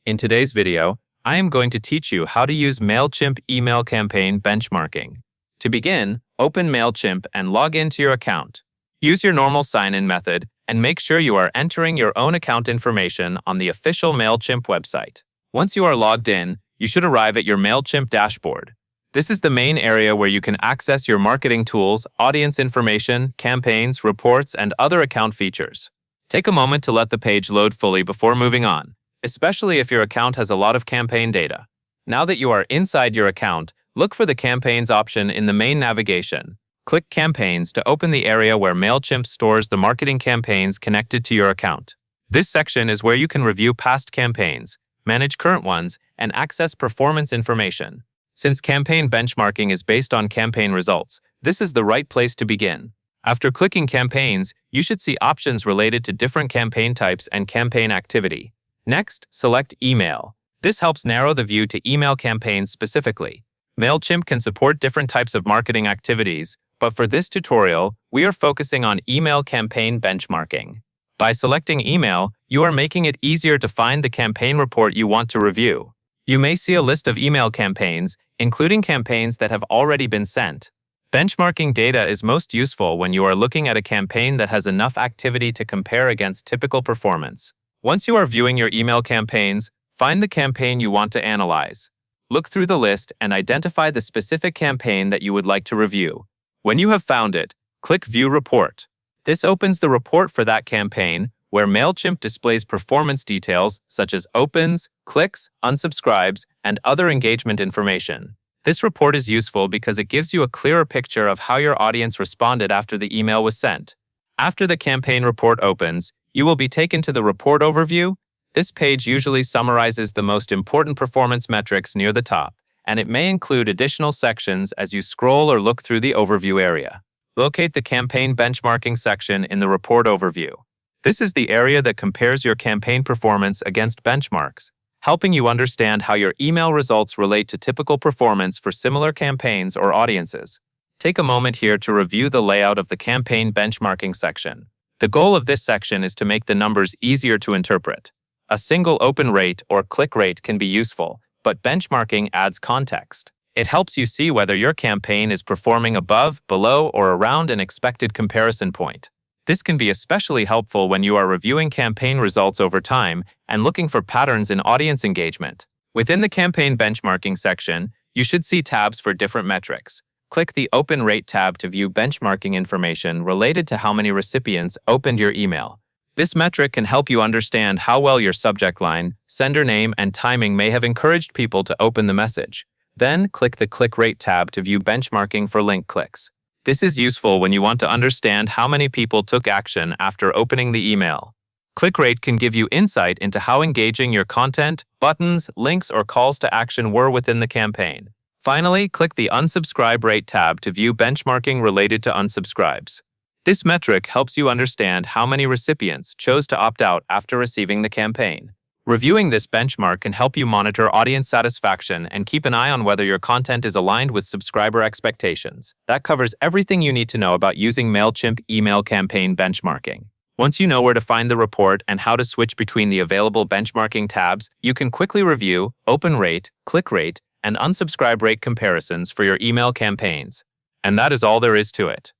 In today's video, I am going to teach you how to use Mailchimp email campaign benchmarking. To begin, open Mailchimp and log into your account. Use your normal sign-in method and make sure you are entering your own account information on the official Mailchimp website. Once you are logged in, you should arrive at your Mailchimp dashboard. This is the main area where you can access your marketing tools, audience information, campaigns, reports, and other account features. Take a moment to let the page load fully before moving on, especially if your account has a lot of campaign data. Now that you are inside your account, look for the Campaigns option in the main navigation. Click Campaigns to open the area where Mailchimp stores the marketing campaigns connected to your account. This section is where you can review past campaigns, manage current ones, and access performance information. Since campaign benchmarking is based on campaign results, this is the right place to begin. After clicking Campaigns, you should see options related to different campaign types and campaign activity. Next, select Email. This helps narrow the view to email campaigns specifically. Mailchimp can support different types of marketing activities, but for this tutorial, we are focusing on email campaign benchmarking. By selecting Email, you are making it easier to find the campaign report you want to review. You may see a list of email campaigns, including campaigns that have already been sent. Benchmarking data is most useful when you are looking at a campaign that has enough activity to compare against typical performance. Once you are viewing your email campaigns, find the campaign you want to analyze. Look through the list and identify the specific campaign that you would like to review. When you have found it, click View Report. This opens the report for that campaign, where Mailchimp displays performance details such as opens, clicks, unsubscribes, and other engagement information. This report is useful because it gives you a clearer picture of how your audience responded after the email was sent. After the campaign report opens, you will be taken to the Report Overview. This page usually summarizes the most important performance metrics near the top, and it may include additional sections as you scroll or look through the overview area. Locate the Campaign Benchmarking section in the Report Overview. This is the area that compares your campaign performance against benchmarks, helping you understand how your email results relate to typical performance for similar campaigns or audiences. Take a moment here to review the layout of the Campaign Benchmarking section. The goal of this section is to make the numbers easier to interpret. A single open rate or click rate can be useful, but benchmarking adds context. It helps you see whether your campaign is performing above, below, or around an expected comparison point. This can be especially helpful when you are reviewing campaign results over time and looking for patterns in audience engagement. Within the Campaign Benchmarking section, you should see tabs for different metrics. Click the Open Rate tab to view benchmarking information related to how many recipients opened your email. This metric can help you understand how well your subject line, sender name, and timing may have encouraged people to open the message. Then, click the Click Rate tab to view benchmarking for link clicks. This is useful when you want to understand how many people took action after opening the email. Click rate can give you insight into how engaging your content, buttons, links, or calls to action were within the campaign. Finally, click the Unsubscribe Rate tab to view benchmarking related to unsubscribes. This metric helps you understand how many recipients chose to opt out after receiving the campaign. Reviewing this benchmark can help you monitor audience satisfaction and keep an eye on whether your content is aligned with subscriber expectations. That covers everything you need to know about using Mailchimp email campaign benchmarking. Once you know where to find the report and how to switch between the available benchmarking tabs, you can quickly review open rate, click rate, and unsubscribe rate comparisons for your email campaigns. And that is all there is to it.